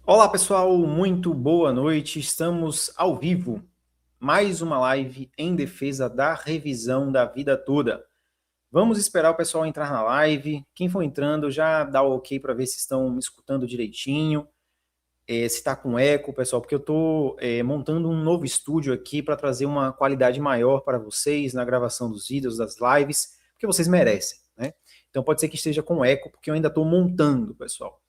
Olá pessoal, muito boa noite. Estamos ao vivo. Mais uma live em defesa da revisão da vida toda. Vamos esperar o pessoal entrar na live. Quem for entrando já dá o ok para ver se estão me escutando direitinho. Se está com eco, pessoal, porque eu estou montando um novo estúdio aqui para trazer uma qualidade maior para vocês na gravação dos vídeos, das lives, porque vocês merecem, né? Então pode ser que esteja com eco, porque eu ainda estou montando, pessoal.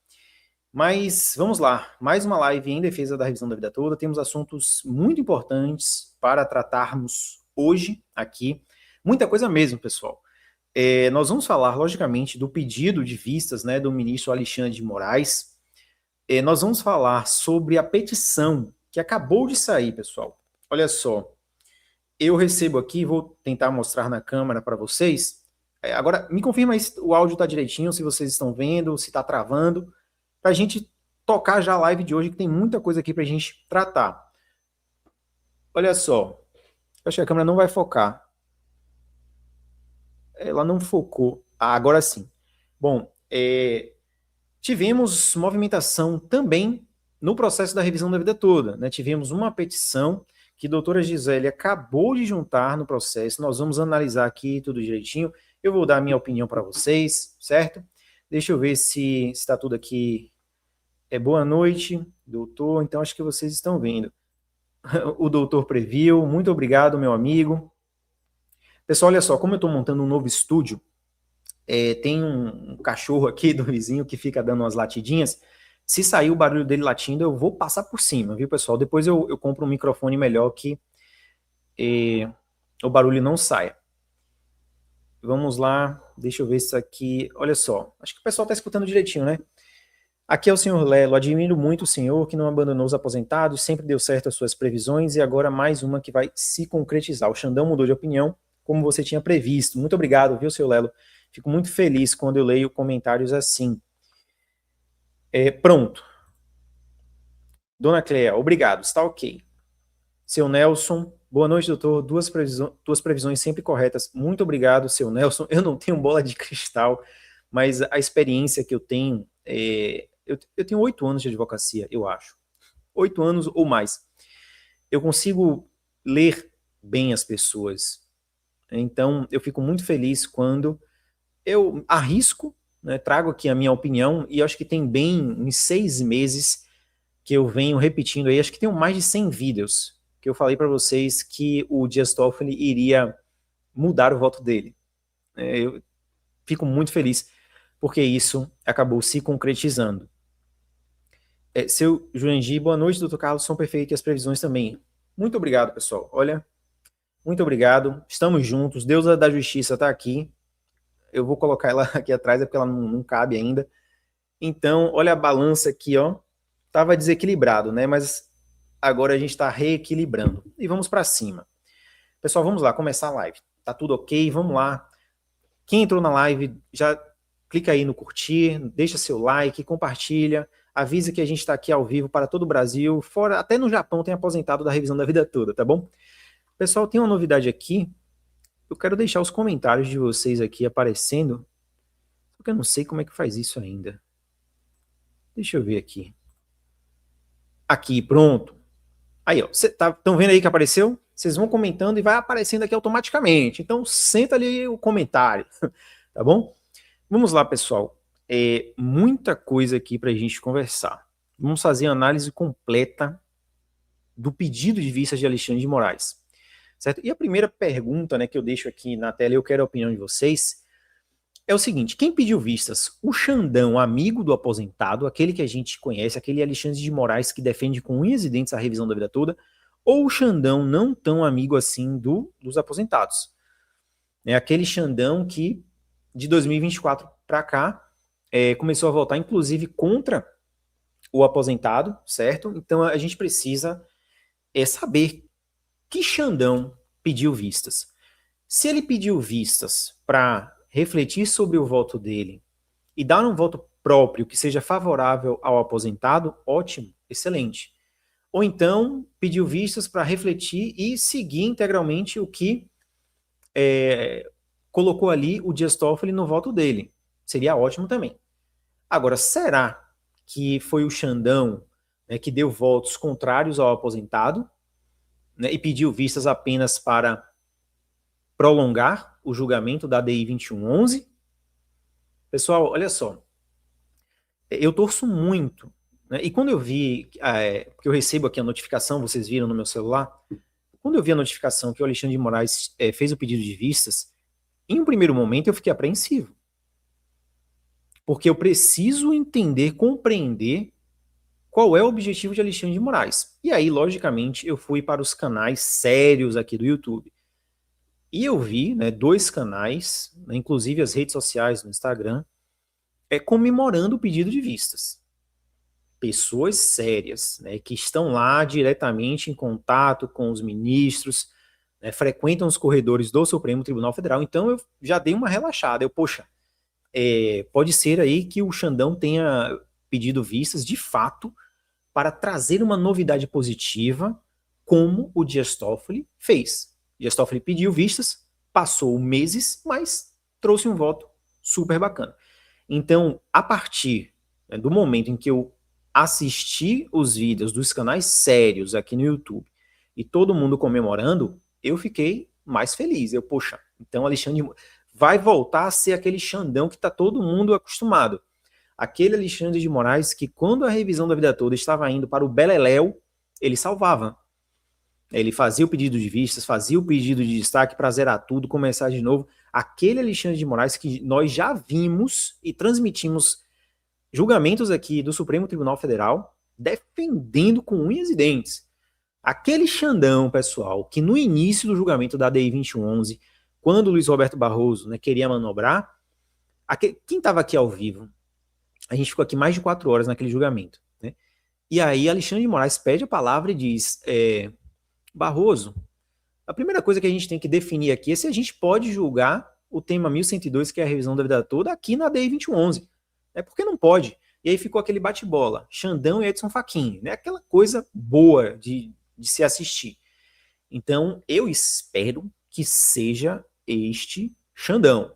Mas vamos lá, mais uma live em defesa da revisão da vida toda. Temos assuntos muito importantes para tratarmos hoje aqui. Muita coisa mesmo, pessoal. Nós vamos falar, logicamente, do pedido de vistas, né, do ministro Alexandre de Moraes. Nós vamos falar sobre a petição que acabou de sair, pessoal. Olha só, eu recebo aqui, vou tentar mostrar na câmera para vocês. Agora, me confirma aí se o áudio está direitinho, se vocês estão vendo, se está travando, para a gente tocar já a live de hoje, que tem muita coisa aqui para a gente tratar. Olha só, acho que a câmera não vai focar. Ela não focou. Ah, agora sim. Bom, tivemos movimentação também no processo da revisão da vida toda, né? Tivemos uma petição que a doutora Gisele acabou de juntar no processo. Nós vamos analisar aqui tudo direitinho. Eu vou dar a minha opinião para vocês, certo? Deixa eu ver se está tudo aqui. Boa noite, doutor. Então, acho que vocês estão vendo. O doutor previu. Muito obrigado, meu amigo. Pessoal, olha só, como eu estou montando um novo estúdio, tem um cachorro aqui do vizinho que fica dando umas latidinhas. Se sair o barulho dele latindo, eu vou passar por cima, viu, pessoal? Depois eu compro um microfone melhor que o barulho não saia. Vamos lá, deixa eu ver isso aqui. Olha só, acho que o pessoal está escutando direitinho, né? Aqui é o senhor Lelo. Admiro muito o senhor que não abandonou os aposentados, sempre deu certo as suas previsões e agora mais uma que vai se concretizar. O Xandão mudou de opinião, como você tinha previsto. Muito obrigado, viu, seu Lelo? Fico muito feliz quando eu leio comentários assim. Pronto. Dona Cléa, obrigado, está ok. Seu Nelson, boa noite, doutor. Duas previsões sempre corretas. Muito obrigado, seu Nelson. Eu não tenho bola de cristal, mas a experiência que eu tenho, eu tenho 8 anos de advocacia, eu acho. 8 anos ou mais. Eu consigo ler bem as pessoas. Então, eu fico muito feliz quando eu arrisco, né, trago aqui a minha opinião, e acho que tem bem uns 6 meses que eu venho repetindo aí, acho que tem mais de 100 vídeos que eu falei para vocês que o Dias Toffoli iria mudar o voto dele. Eu fico muito feliz porque isso acabou se concretizando. Seu Jurandir, boa noite, doutor Carlos, são perfeitas as previsões também. Muito obrigado, pessoal. Olha, muito obrigado. Estamos juntos. Deusa da Justiça está aqui. Eu vou colocar ela aqui atrás, é porque ela não cabe ainda. Então, olha a balança aqui, ó. Tava desequilibrado, né? Mas agora a gente está reequilibrando. E vamos para cima. Pessoal, vamos lá, começar a live. Tá tudo ok? Vamos lá. Quem entrou na live, já clica aí no curtir, deixa seu like, compartilha, avisa que a gente está aqui ao vivo para todo o Brasil, fora até no Japão tem aposentado da revisão da vida toda, tá bom? Pessoal, tem uma novidade aqui. Eu quero deixar os comentários de vocês aqui aparecendo, porque eu não sei como é que faz isso ainda. Deixa eu ver aqui. Aqui, pronto. Aí, ó, estão vendo aí que apareceu? Vocês vão comentando e vai aparecendo aqui automaticamente. Então, senta ali o comentário, tá bom? Vamos lá, pessoal. Muita coisa aqui para a gente conversar. Vamos fazer a análise completa do pedido de vistas de Alexandre de Moraes. Certo? E a primeira pergunta, né, que eu deixo aqui na tela, eu quero a opinião de vocês, é o seguinte: quem pediu vistas? O Xandão, amigo do aposentado, aquele que a gente conhece, aquele Alexandre de Moraes que defende com unhas e dentes a revisão da vida toda, ou o Xandão não tão amigo assim dos aposentados? É aquele Xandão que, de 2024 para cá, começou a votar, inclusive, contra o aposentado, certo? Então a gente precisa saber que Xandão pediu vistas. Se ele pediu vistas para refletir sobre o voto dele e dar um voto próprio que seja favorável ao aposentado, ótimo, excelente. Ou então pediu vistas para refletir e seguir integralmente o que colocou ali o Dias Toffoli no voto dele. Seria ótimo também. Agora, será que foi o Xandão né, que deu votos contrários ao aposentado, né, e pediu vistas apenas para prolongar o julgamento da DI 2111. Pessoal, olha só, eu torço muito, né, e quando eu vi, porque eu recebo aqui a notificação, vocês viram no meu celular, quando eu vi a notificação que o Alexandre de Moraes fez o pedido de vistas, em um primeiro momento eu fiquei apreensivo, porque eu preciso entender, compreender qual é o objetivo de Alexandre de Moraes. E aí, logicamente, eu fui para os canais sérios aqui do YouTube. E eu vi, né, 2 canais, né, inclusive as redes sociais no Instagram, comemorando o pedido de vistas. Pessoas sérias, né, que estão lá diretamente em contato com os ministros, né, frequentam os corredores do Supremo Tribunal Federal. Então eu já dei uma relaxada. Poxa, pode ser aí que o Xandão tenha pedido vistas de fato para trazer uma novidade positiva, como o Dias Toffoli fez. Dias Toffoli pediu vistas, passou meses, mas trouxe um voto super bacana. Então, a partir, né, do momento em que eu assisti os vídeos dos canais sérios aqui no YouTube e todo mundo comemorando, eu fiquei mais feliz. Poxa, então Alexandre vai voltar a ser aquele Xandão que está todo mundo acostumado. Aquele Alexandre de Moraes que, quando a revisão da vida toda estava indo para o beleléu, ele salvava. Ele fazia o pedido de vistas, fazia o pedido de destaque para zerar tudo, começar de novo. Aquele Alexandre de Moraes que nós já vimos e transmitimos julgamentos aqui do Supremo Tribunal Federal defendendo com unhas e dentes. Aquele Xandão, pessoal, que no início do julgamento da DI 2111, quando o Luiz Roberto Barroso, né, queria manobrar, quem estava aqui ao vivo? A gente ficou aqui mais de 4 horas naquele julgamento, né? E aí Alexandre de Moraes pede a palavra e diz, Barroso, a primeira coisa que a gente tem que definir aqui é se a gente pode julgar o tema 1102, que é a revisão da vida toda, aqui na DI 2111. Porque não pode. E aí ficou aquele bate-bola, Xandão e Edson Fachin, né? Aquela coisa boa de se assistir. Então, eu espero que seja este Xandão,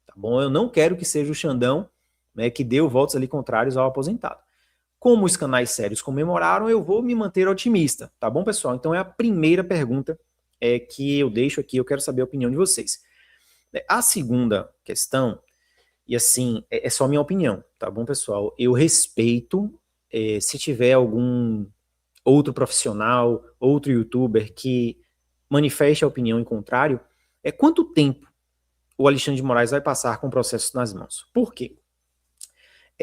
tá bom? Eu não quero que seja o Xandão, né, que deu votos ali contrários ao aposentado. Como os canais sérios comemoraram, eu vou me manter otimista, tá bom, pessoal? Então é a primeira pergunta que eu deixo aqui, eu quero saber a opinião de vocês. A segunda questão, e assim, é só minha opinião, tá bom, pessoal? Eu respeito se tiver algum outro profissional, outro youtuber que manifeste a opinião em contrário, quanto tempo o Alexandre de Moraes vai passar com o processo nas mãos? Por quê?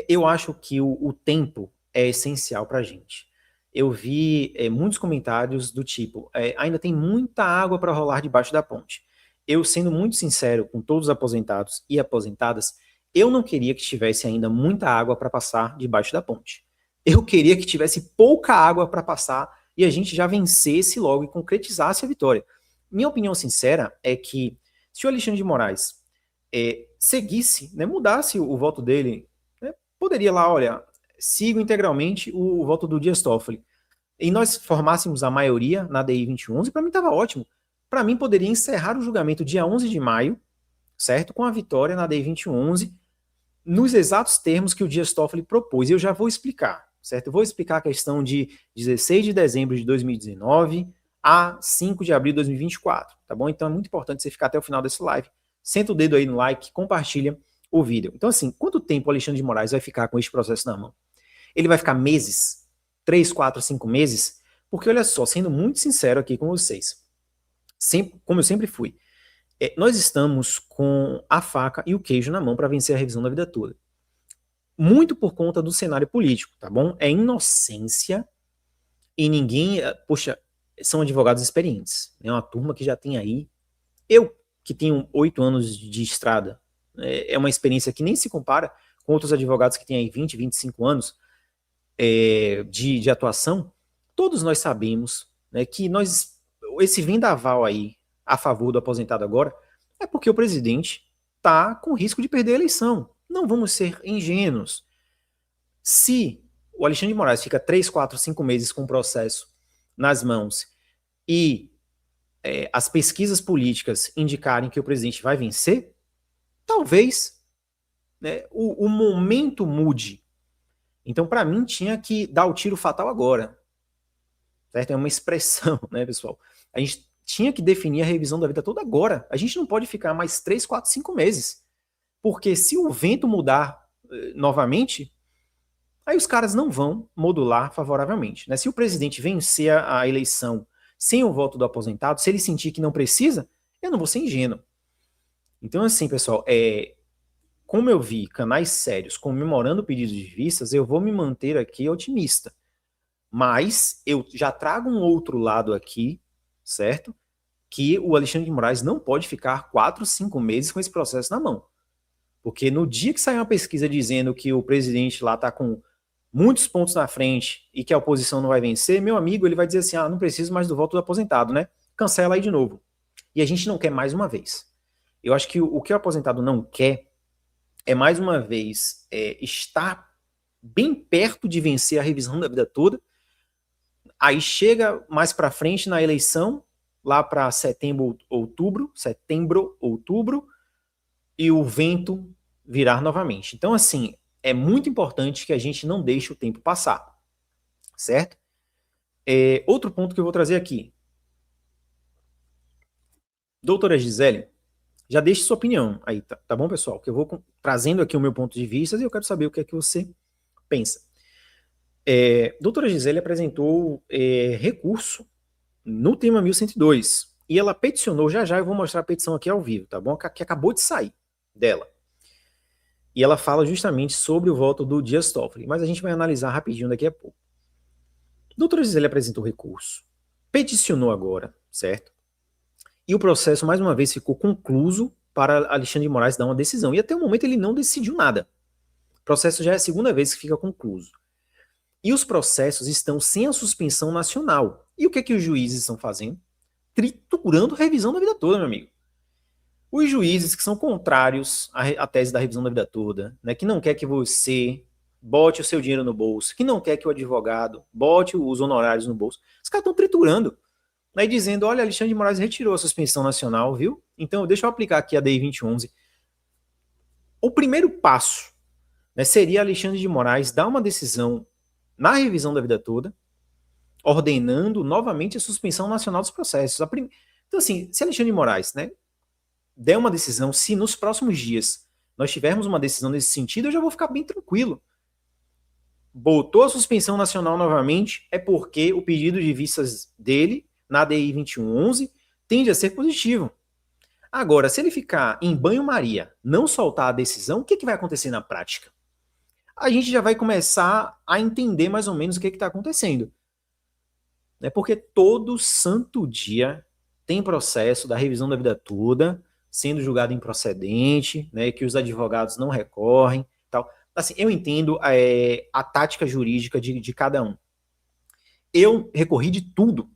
Eu acho que o tempo é essencial para a gente. Eu vi muitos comentários do tipo, ainda tem muita água para rolar debaixo da ponte. Eu, sendo muito sincero com todos os aposentados e aposentadas, eu não queria que tivesse ainda muita água para passar debaixo da ponte. Eu queria que tivesse pouca água para passar e a gente já vencesse logo e concretizasse a vitória. Minha opinião sincera é que se o Alexandre de Moraes seguisse, né, mudasse o voto dele, poderia lá, olha, sigo integralmente o voto do Dias Toffoli, e nós formássemos a maioria na DI 2111, para mim estava ótimo. Para mim poderia encerrar o julgamento dia 11 de maio, certo? Com a vitória na DI 2111, nos exatos termos que o Dias Toffoli propôs. E eu já vou explicar, certo? Eu vou explicar a questão de 16 de dezembro de 2019 a 5 de abril de 2024, tá bom? Então é muito importante você ficar até o final desse live. Senta o dedo aí no like, compartilha o vídeo. Então, assim, quanto tempo o Alexandre de Moraes vai ficar com este processo na mão? Ele vai ficar meses? 3, 4, 5 meses? Porque, olha só, sendo muito sincero aqui com vocês, como eu sempre fui, nós estamos com a faca e o queijo na mão para vencer a revisão da vida toda. Muito por conta do cenário político, tá bom? É inocência e ninguém... Poxa, são advogados experientes. É uma turma que já tem aí... Eu, que tenho 8 anos de estrada, é uma experiência que nem se compara com outros advogados que têm aí 20, 25 anos de atuação. Todos nós sabemos, né, que esse vendaval aí a favor do aposentado agora é porque o presidente está com risco de perder a eleição. Não vamos ser ingênuos. Se o Alexandre de Moraes fica 3, 4, 5 meses com o processo nas mãos e as pesquisas políticas indicarem que o presidente vai vencer, talvez, né, o momento mude. Então, para mim, tinha que dar o tiro fatal agora. Certo? É uma expressão, né, pessoal? A gente tinha que definir a revisão da vida toda agora. A gente não pode ficar mais 3, 4, 5 meses. Porque se o vento mudar novamente, aí os caras não vão modular favoravelmente. Né? Se o presidente vencer a eleição sem o voto do aposentado, se ele sentir que não precisa, eu não vou ser ingênuo. Então, assim, pessoal, como eu vi canais sérios comemorando pedidos de vistas, eu vou me manter aqui otimista. Mas eu já trago um outro lado aqui, certo? Que o Alexandre de Moraes não pode ficar 4, 5 meses com esse processo na mão. Porque no dia que sair uma pesquisa dizendo que o presidente lá está com muitos pontos na frente e que a oposição não vai vencer, meu amigo, ele vai dizer assim, não preciso mais do voto do aposentado, né? Cancela aí de novo. E a gente não quer mais uma vez. Eu acho que o que o aposentado não quer é, mais uma vez, estar bem perto de vencer a revisão da vida toda. Aí chega mais para frente na eleição, lá para setembro, outubro, e o vento virar novamente. Então, assim, é muito importante que a gente não deixe o tempo passar, certo? Outro ponto que eu vou trazer aqui. Doutora Gisele, já deixe sua opinião aí, tá bom, pessoal? Que eu vou trazendo aqui o meu ponto de vista e eu quero saber o que é que você pensa. Doutora Gisele apresentou recurso no tema 1102 e ela peticionou, já eu vou mostrar a petição aqui ao vivo, tá bom? Que acabou de sair dela. E ela fala justamente sobre o voto do Dias Toffoli, mas a gente vai analisar rapidinho daqui a pouco. Doutora Gisele apresentou recurso, peticionou agora, certo? E o processo, mais uma vez, ficou concluso para Alexandre de Moraes dar uma decisão. E até o momento ele não decidiu nada. O processo já é a segunda vez que fica concluso. E os processos estão sem a suspensão nacional. E o que é que os juízes estão fazendo? Triturando a revisão da vida toda, meu amigo. Os juízes que são contrários à tese da revisão da vida toda, né, que não quer que você bote o seu dinheiro no bolso, que não quer que o advogado bote os honorários no bolso, os caras estão triturando. Aí dizendo, olha, Alexandre de Moraes retirou a suspensão nacional, viu? Então, deixa eu aplicar aqui a DI 2011. O primeiro passo, né, seria Alexandre de Moraes dar uma decisão na revisão da vida toda, ordenando novamente a suspensão nacional dos processos. Então, assim, se Alexandre de Moraes, né, der uma decisão, se nos próximos dias nós tivermos uma decisão nesse sentido, eu já vou ficar bem tranquilo. Botou a suspensão nacional novamente, é porque o pedido de vistas dele na DI 2111 tende a ser positivo. Agora, se ele ficar em banho-maria, não soltar a decisão, o que vai acontecer na prática? A gente já vai começar a entender mais ou menos o que está acontecendo. Porque todo santo dia tem processo da revisão da vida toda, sendo julgado improcedente, né, que os advogados não recorrem, tal. Assim, eu entendo a tática jurídica de cada um. Eu recorri de tudo.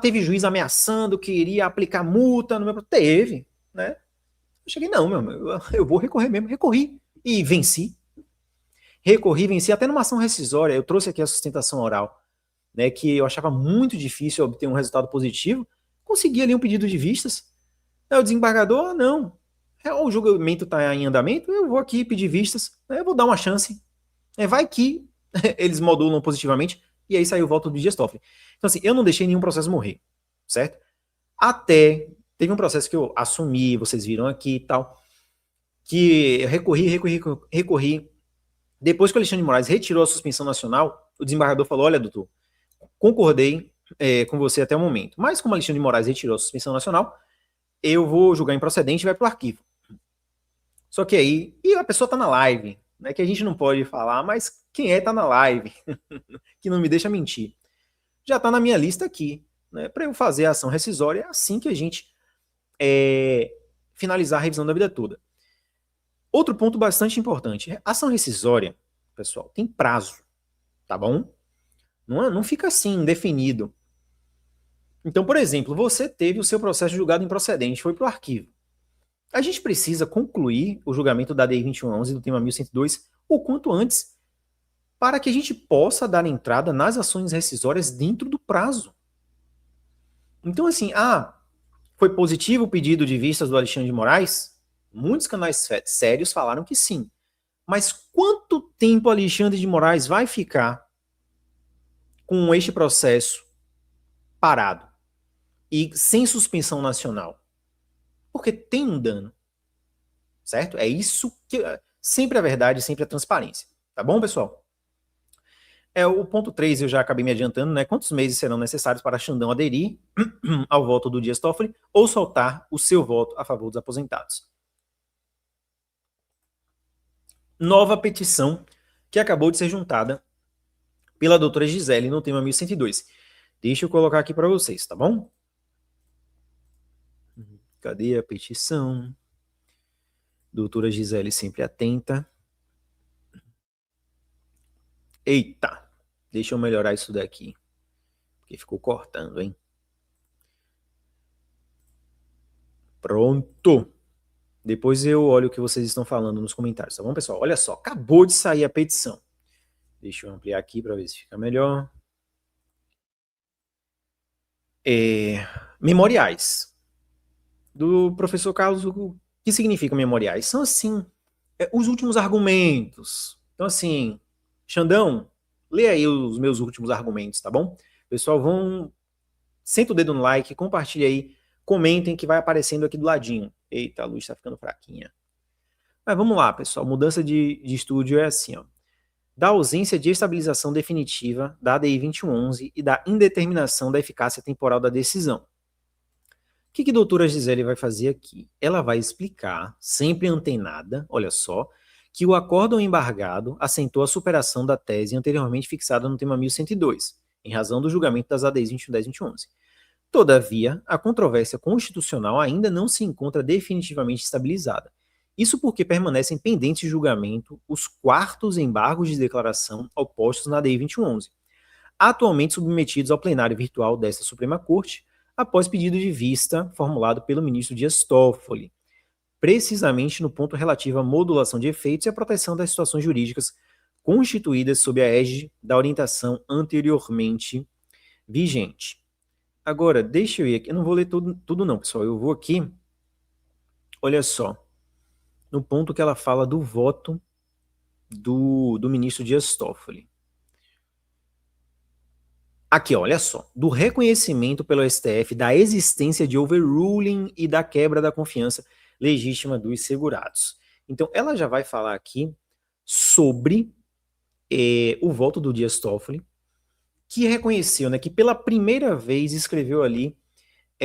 Teve juiz ameaçando que iria aplicar multa no meu... Teve, né? Eu cheguei, não, eu vou recorrer mesmo. Recorri e venci. Recorri, venci até numa ação rescisória. Eu trouxe aqui a sustentação oral, né, que eu achava muito difícil obter um resultado positivo. Consegui ali um pedido de vistas. O desembargador, não. O julgamento está em andamento, eu vou aqui pedir vistas, eu vou dar uma chance. Vai que eles modulam positivamente, e aí saiu o voto do Dias Toffoli. Então, assim, eu não deixei nenhum processo morrer, certo? Até teve um processo que eu assumi, vocês viram aqui e tal, que eu recorri. Depois que o Alexandre de Moraes retirou a suspensão nacional, o desembargador falou, olha, doutor, concordei com você até o momento, mas como o Alexandre de Moraes retirou a suspensão nacional, eu vou julgar improcedente e vai para o arquivo. Só que aí, e a pessoa está na live, né, que a gente não pode falar, mas quem está na live, que não me deixa mentir, já está na minha lista aqui, né, para eu fazer a ação rescisória assim que a gente finalizar a revisão da vida toda. Outro ponto bastante importante, a ação rescisória, pessoal, tem prazo, tá bom? Não fica assim, indefinido. Então, por exemplo, você teve o seu processo julgado improcedente, foi para o arquivo. A gente precisa concluir o julgamento da DI 2111 do tema 1102 o quanto antes, para que a gente possa dar entrada nas ações rescisórias dentro do prazo. Então, assim, foi positivo o pedido de vistas do Alexandre de Moraes? Muitos canais sérios falaram que sim. Mas quanto tempo Alexandre de Moraes vai ficar com este processo parado e sem suspensão nacional? Porque tem um dano, certo? É isso que... Sempre a verdade, sempre a transparência. Tá bom, pessoal? O ponto 3 eu já acabei me adiantando, né? Quantos meses serão necessários para Xandão aderir ao voto do Dias Toffoli ou soltar o seu voto a favor dos aposentados? Nova petição que acabou de ser juntada pela doutora Gisele no tema 1102. Deixa eu colocar aqui para vocês, tá bom? Cadê a petição? Doutora Gisele sempre atenta. Eita! Deixa eu melhorar isso daqui. Porque ficou cortando, hein? Pronto! Depois eu olho o que vocês estão falando nos comentários, tá bom, pessoal? Olha só, acabou de sair a petição. Deixa eu ampliar aqui para ver se fica melhor. Memoriais. Do professor Carlos, o que significam memoriais? São, assim, os últimos argumentos. Então, assim, Xandão, lê aí os meus últimos argumentos, tá bom? Pessoal, senta o dedo no like, compartilha aí, comentem que vai aparecendo aqui do ladinho. Eita, a luz tá ficando fraquinha. Mas vamos lá, pessoal. Mudança de estúdio é assim, ó. Da ausência de estabilização definitiva da ADI 2111 e da indeterminação da eficácia temporal da decisão. O que a doutora Gisele vai fazer aqui? Ela vai explicar, sempre antenada, olha só, que o acórdão embargado assentou a superação da tese anteriormente fixada no tema 1102, em razão do julgamento das ADIs 2110 e 2111. Todavia, a controvérsia constitucional ainda não se encontra definitivamente estabilizada. Isso porque permanecem pendentes de julgamento os quartos embargos de declaração opostos na ADI 2111, atualmente submetidos ao plenário virtual desta Suprema Corte, após pedido de vista formulado pelo ministro Dias Toffoli, precisamente no ponto relativo à modulação de efeitos e à proteção das situações jurídicas constituídas sob a égide da orientação anteriormente vigente. Agora, deixa eu ir aqui, eu não vou ler tudo não, pessoal, eu vou aqui, olha só, no ponto que ela fala do voto do ministro Dias Toffoli. Aqui, olha só, do reconhecimento pelo STF da existência de overruling e da quebra da confiança legítima dos segurados. Então, ela já vai falar aqui sobre o voto do Dias Toffoli, que reconheceu, né, que pela primeira vez escreveu ali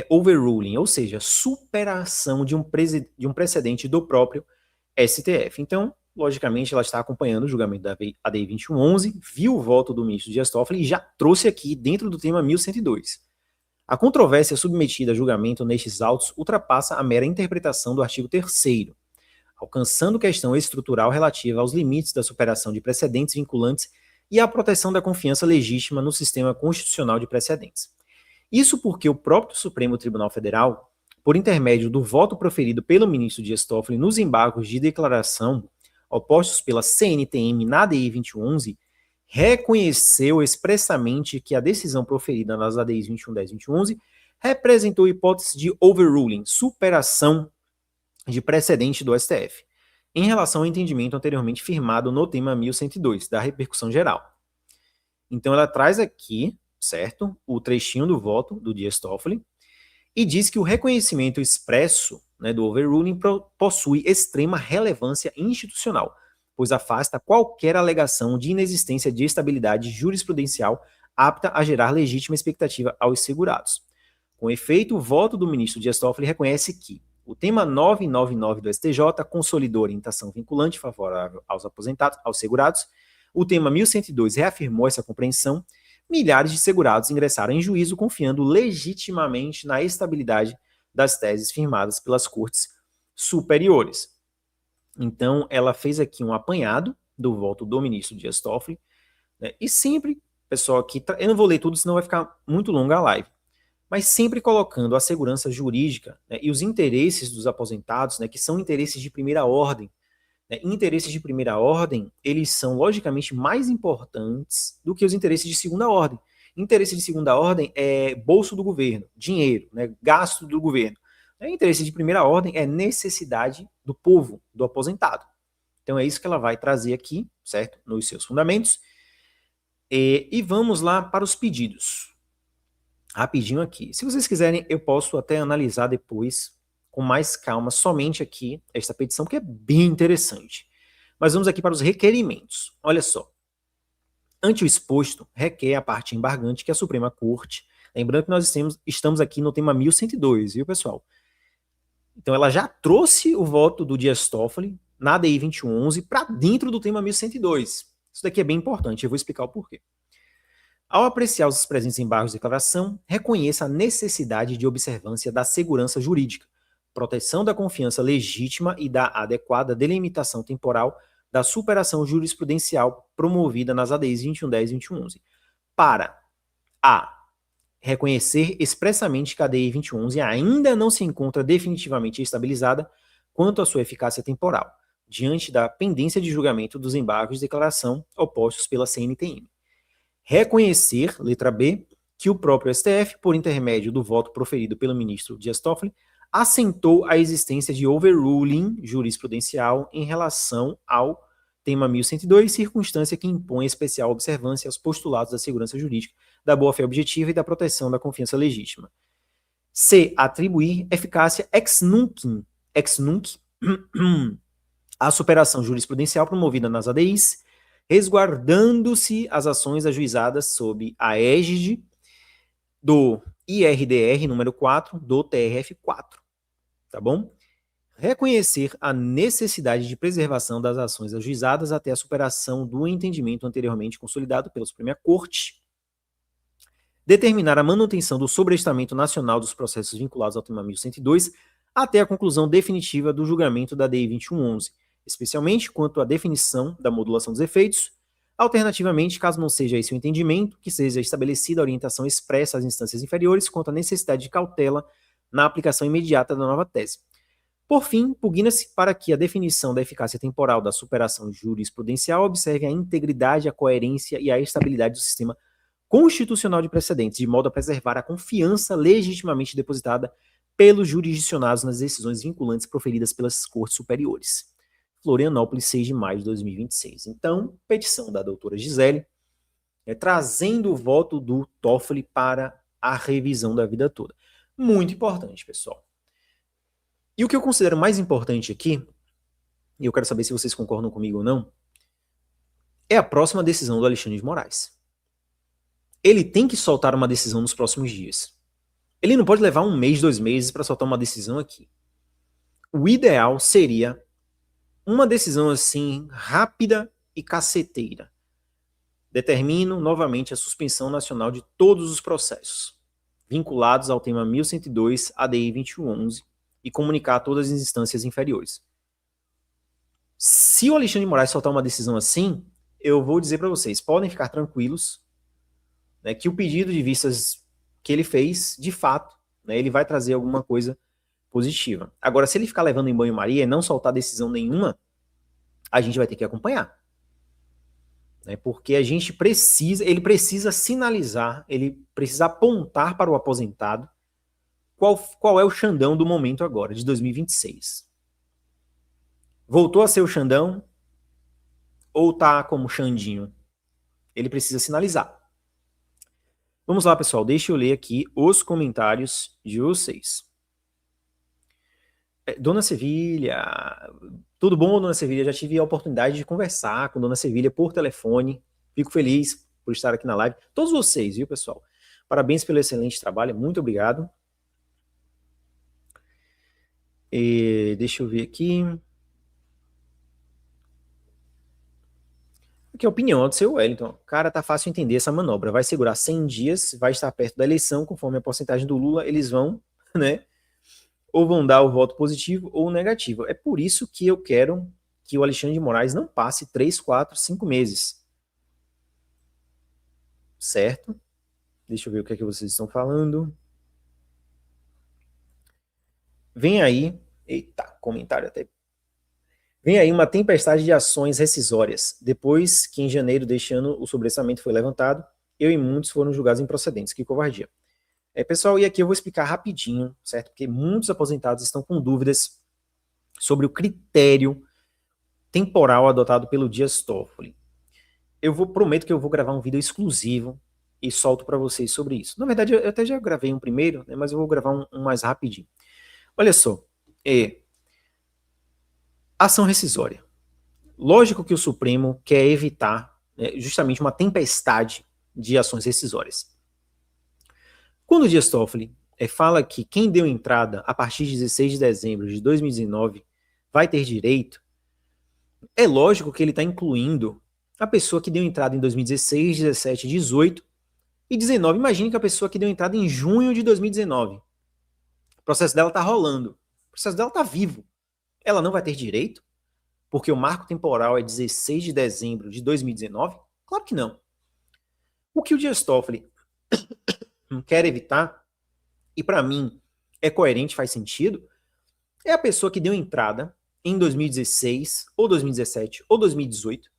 overruling, ou seja, superação de um precedente do próprio STF. Então, logicamente, ela está acompanhando o julgamento da ADI 2111, viu o voto do ministro Dias Toffoli e já trouxe aqui dentro do tema 1102. A controvérsia submetida a julgamento nestes autos ultrapassa a mera interpretação do artigo 3º, alcançando questão estrutural relativa aos limites da superação de precedentes vinculantes e à proteção da confiança legítima no sistema constitucional de precedentes. Isso porque o próprio Supremo Tribunal Federal, por intermédio do voto proferido pelo ministro Dias Toffoli nos embargos de declaração opostos pela CNTM na ADI 2111, reconheceu expressamente que a decisão proferida nas ADIs 2110 e 2111 representou hipótese de overruling, superação de precedente do STF, em relação ao entendimento anteriormente firmado no tema 1102, da repercussão geral. Então ela traz aqui, certo, o trechinho do voto do Dias Toffoli, e diz que o reconhecimento expresso, né, do overruling possui extrema relevância institucional, pois afasta qualquer alegação de inexistência de estabilidade jurisprudencial apta a gerar legítima expectativa aos segurados. Com efeito, o voto do ministro Dias Toffoli reconhece que o tema 999 do STJ consolidou a orientação vinculante favorável aos aposentados, aos segurados. O tema 1102 reafirmou essa compreensão. Milhares de segurados ingressaram em juízo confiando legitimamente na estabilidade das teses firmadas pelas cortes superiores. Então, ela fez aqui um apanhado do voto do ministro Dias Toffoli, né, e sempre, pessoal, aqui, eu não vou ler tudo, senão vai ficar muito longa a live, mas sempre colocando a segurança jurídica, né, e os interesses dos aposentados, né, que são interesses de primeira ordem. Interesses de primeira ordem, eles são logicamente mais importantes do que os interesses de segunda ordem. Interesse de segunda ordem é bolso do governo, dinheiro, né, gasto do governo. Interesse de primeira ordem é necessidade do povo, do aposentado. Então é isso que ela vai trazer aqui, certo? Nos seus fundamentos. E vamos lá para os pedidos. Rapidinho aqui. Se vocês quiserem, eu posso até analisar depois, com mais calma, somente aqui, esta petição, que é bem interessante. Mas vamos aqui para os requerimentos. Olha só. Ante o exposto, requer a parte embargante que a Suprema Corte, lembrando que nós estamos aqui no tema 1102, viu, pessoal? Então ela já trouxe o voto do Dias Toffoli na DI 2111 para dentro do tema 1102. Isso daqui é bem importante, eu vou explicar o porquê. Ao apreciar os presentes embargos de declaração, reconheça a necessidade de observância da segurança jurídica, proteção da confiança legítima e da adequada delimitação temporal da superação jurisprudencial promovida nas ADIs 2110 e 2111, para a. Reconhecer expressamente que a ADI 2111 ainda não se encontra definitivamente estabilizada quanto à sua eficácia temporal, diante da pendência de julgamento dos embargos de declaração opostos pela CNTM. Reconhecer, letra B, que o próprio STF, por intermédio do voto proferido pelo ministro Dias Toffoli, assentou a existência de overruling jurisprudencial em relação ao tema 1102, circunstância que impõe especial observância aos postulados da segurança jurídica, da boa-fé objetiva e da proteção da confiança legítima. C. Atribuir eficácia ex nunc à superação jurisprudencial promovida nas ADIs, resguardando-se as ações ajuizadas sob a égide do IRDR número 4 do TRF4. Tá bom? Reconhecer a necessidade de preservação das ações ajuizadas até a superação do entendimento anteriormente consolidado pela Suprema Corte. Determinar a manutenção do sobrestamento nacional dos processos vinculados ao tema 1102 até a conclusão definitiva do julgamento da DI 2111, especialmente quanto à definição da modulação dos efeitos. Alternativamente, caso não seja esse o entendimento, que seja estabelecida a orientação expressa às instâncias inferiores quanto à necessidade de cautela na aplicação imediata da nova tese. Por fim, pugna-se para que a definição da eficácia temporal da superação jurisprudencial observe a integridade, a coerência e a estabilidade do sistema constitucional de precedentes, de modo a preservar a confiança legitimamente depositada pelos jurisdicionados nas decisões vinculantes proferidas pelas cortes superiores. Florianópolis, 6 de maio de 2026. Então, petição da doutora Gisele, trazendo o voto do Toffoli para a revisão da vida toda. Muito importante, pessoal. E o que eu considero mais importante aqui, e eu quero saber se vocês concordam comigo ou não, é a próxima decisão do Alexandre de Moraes. Ele tem que soltar uma decisão nos próximos dias. Ele não pode levar 1 mês, 2 meses para soltar uma decisão aqui. O ideal seria uma decisão assim, rápida e caceteira. Determino novamente a suspensão nacional de todos os processos vinculados ao tema 1102 ADI 2111 e comunicar a todas as instâncias inferiores. Se o Alexandre de Moraes soltar uma decisão assim, eu vou dizer para vocês, podem ficar tranquilos, né, que o pedido de vistas que ele fez, de fato, né, ele vai trazer alguma coisa positiva. Agora, se ele ficar levando em banho-maria e não soltar decisão nenhuma, a gente vai ter que acompanhar. Né, porque a gente precisa, ele precisa sinalizar, ele precisa apontar para o aposentado qual é o Xandão do momento agora, de 2026. Voltou a ser o Xandão ou tá como Xandinho? Ele precisa sinalizar. Vamos lá, pessoal, deixa eu ler aqui os comentários de vocês. Dona Sevilha, tudo bom, Dona Sevilha? Já tive a oportunidade de conversar com Dona Sevilha por telefone. Fico feliz por estar aqui na live. Todos vocês, viu, pessoal? Parabéns pelo excelente trabalho, muito obrigado. Deixa eu ver aqui. Aqui a opinião do seu Wellington. Cara, tá fácil entender essa manobra. Vai segurar 100 dias, vai estar perto da eleição, conforme a porcentagem do Lula, eles vão, né? Ou vão dar o voto positivo ou negativo. É por isso que eu quero que o Alexandre de Moraes não passe 3, 4, 5 meses. Certo? Deixa eu ver o que é que vocês estão falando. Vem aí. Eita, comentário até. Vem aí uma tempestade de ações rescisórias. Depois que em janeiro deste ano o sobressamento foi levantado, eu e muitos foram julgados improcedentes. Que covardia. Pessoal, e aqui eu vou explicar rapidinho, certo? Porque muitos aposentados estão com dúvidas sobre o critério temporal adotado pelo Dias Toffoli. Prometo que eu vou gravar um vídeo exclusivo e solto para vocês sobre isso. Na verdade, eu até já gravei um primeiro, né, mas eu vou gravar um mais rapidinho. Olha só, ação rescisória. Lógico que o Supremo quer evitar, né, justamente uma tempestade de ações rescisórias. Quando o Dias Toffoli fala que quem deu entrada a partir de 16 de dezembro de 2019 vai ter direito, é lógico que ele está incluindo a pessoa que deu entrada em 2016, 17, 18 e 19. Imagine que a pessoa que deu entrada em junho de 2019. O processo dela está rolando. O processo dela está vivo. Ela não vai ter direito? Porque o marco temporal é 16 de dezembro de 2019? Claro que não. O que o Dias Toffoli quer evitar, e para mim é coerente, faz sentido, é a pessoa que deu entrada em 2016, ou 2017, ou 2018,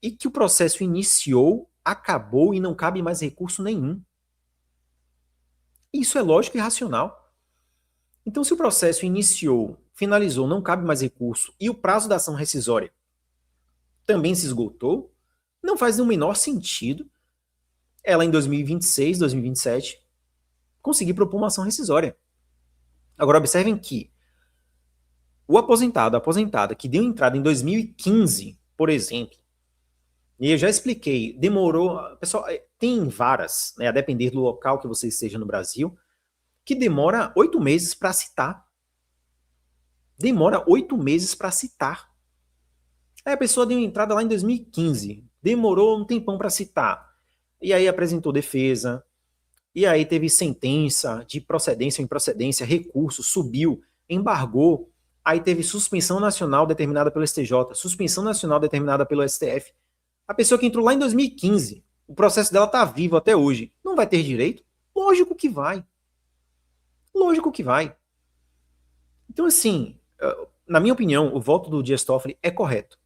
e que o processo iniciou, acabou e não cabe mais recurso nenhum. Isso é lógico e racional. Então, se o processo iniciou, finalizou, não cabe mais recurso, e o prazo da ação rescisória também se esgotou, não faz o menor sentido ela em 2026, 2027, conseguir propor uma ação rescisória. Agora, observem que o aposentado, a aposentada que deu entrada em 2015, por exemplo, e eu já expliquei, demorou. Pessoal, tem varas, né, a depender do local que você esteja no Brasil, que demora 8 meses para citar. Demora 8 meses para citar. Aí a pessoa deu entrada lá em 2015, demorou um tempão para citar. E aí apresentou defesa, e aí teve sentença de procedência ou improcedência, recurso, subiu, embargou, aí teve suspensão nacional determinada pelo STJ, suspensão nacional determinada pelo STF. A pessoa que entrou lá em 2015, o processo dela está vivo até hoje, não vai ter direito? Lógico que vai. Lógico que vai. Então, assim, na minha opinião, o voto do Dias Toffoli é correto.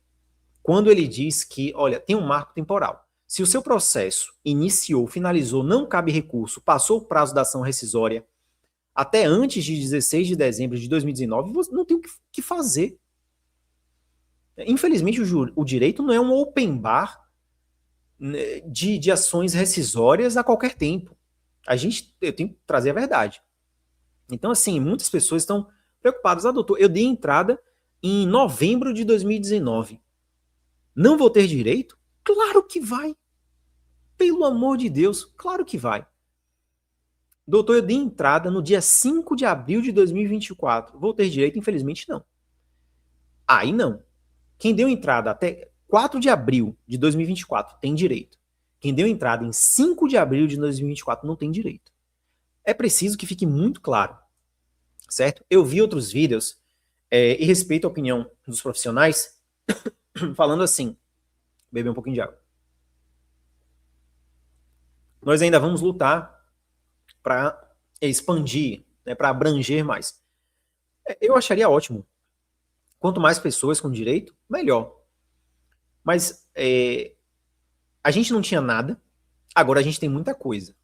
Quando ele diz que, olha, tem um marco temporal. Se o seu processo iniciou, finalizou, não cabe recurso, passou o prazo da ação rescisória até antes de 16 de dezembro de 2019, você não tem o que fazer. Infelizmente, o direito não é um open bar, né, de ações rescisórias a qualquer tempo. Eu tenho que trazer a verdade. Então, assim, muitas pessoas estão preocupadas. Ah, doutor, eu dei entrada em novembro de 2019. Não vou ter direito? Claro que vai. Pelo amor de Deus, claro que vai. Doutor, eu dei entrada no dia 5 de abril de 2024. Vou ter direito? Infelizmente, não. Aí não. Quem deu entrada até 4 de abril de 2024 tem direito. Quem deu entrada em 5 de abril de 2024 não tem direito. É preciso que fique muito claro, certo? Eu vi outros vídeos e respeito a opinião dos profissionais falando assim, beber um pouquinho de água. Nós ainda vamos lutar para expandir, né, para abranger mais. Eu acharia ótimo. Quanto mais pessoas com direito, melhor. Mas a gente não tinha nada, agora a gente tem muita coisa.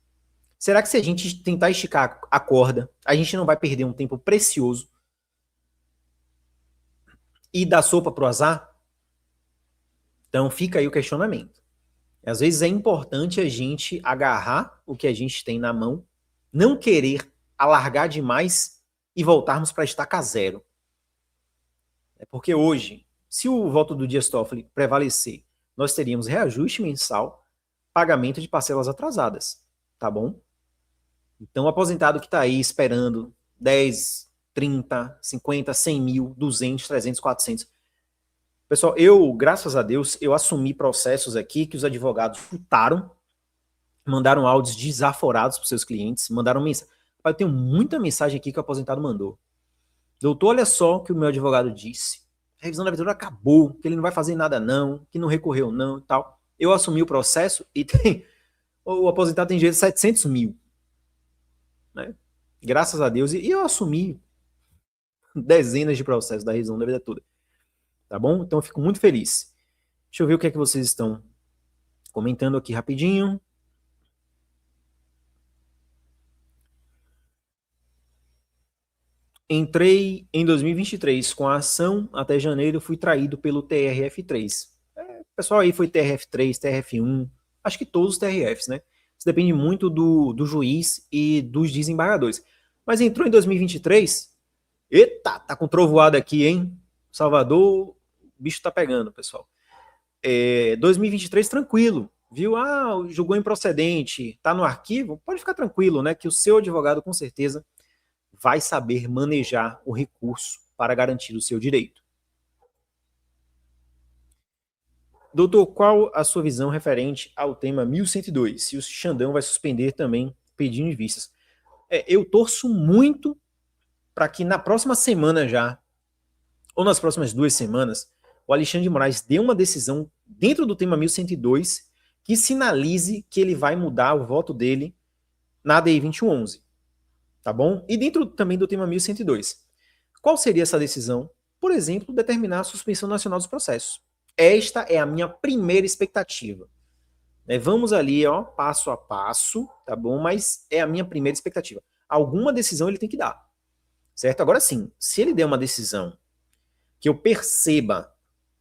Será que se a gente tentar esticar a corda, a gente não vai perder um tempo precioso e dar sopa pro azar? Então fica aí o questionamento. Às vezes é importante a gente agarrar o que a gente tem na mão, não querer alargar demais e voltarmos para estaca zero. Porque hoje, se o voto do Dias Toffoli prevalecer, nós teríamos reajuste mensal, pagamento de parcelas atrasadas, tá bom? Então, o aposentado que está aí esperando 10, 30, 50, 100 mil, 200, 300, 400. Pessoal, graças a Deus, eu assumi processos aqui que os advogados chutaram, mandaram áudios desaforados para seus clientes, mandaram mensagem. Eu tenho muita mensagem aqui que o aposentado mandou. Doutor, olha só o que o meu advogado disse. A revisão da aventura acabou, que ele não vai fazer nada não, que não recorreu não e tal. Eu assumi o processo e o aposentado tem direito a 700 mil. Né? Graças a Deus. E eu assumi dezenas de processos da revisão da vida toda. Tá bom? Então eu fico muito feliz. Deixa eu ver o que é que vocês estão comentando aqui rapidinho. Entrei em 2023 com a ação, até janeiro fui traído pelo TRF3. O pessoal aí foi TRF3, TRF1, acho que todos os TRFs, né? Isso depende muito do juiz e dos desembargadores. Mas entrou em 2023, eita, tá com trovoada aqui, hein? Salvador, o bicho tá pegando, pessoal. 2023 tranquilo, viu? Ah, julgou improcedente, tá no arquivo, pode ficar tranquilo, né? Que o seu advogado com certeza vai saber manejar o recurso para garantir o seu direito. Doutor, qual a sua visão referente ao tema 1102? Se o Xandão vai suspender também pedindo de vistas. Eu torço muito para que na próxima semana já, ou nas próximas 2 semanas, o Alexandre de Moraes dê uma decisão dentro do tema 1102 que sinalize que ele vai mudar o voto dele na DI 2111. Tá bom? E dentro também do tema 1102. Qual seria essa decisão? Por exemplo, determinar a suspensão nacional dos processos. Esta é a minha primeira expectativa. Vamos ali, ó, passo a passo, tá bom? Mas é a minha primeira expectativa. Alguma decisão ele tem que dar, certo? Agora sim, se ele der uma decisão que eu perceba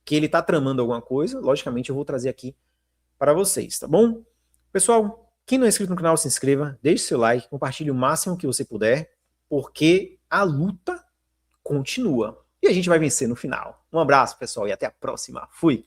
que ele está tramando alguma coisa, logicamente eu vou trazer aqui para vocês, tá bom? Pessoal, quem não é inscrito no canal, se inscreva, deixe seu like, compartilhe o máximo que você puder, porque a luta continua. E a gente vai vencer no final. Um abraço, pessoal, e até a próxima. Fui!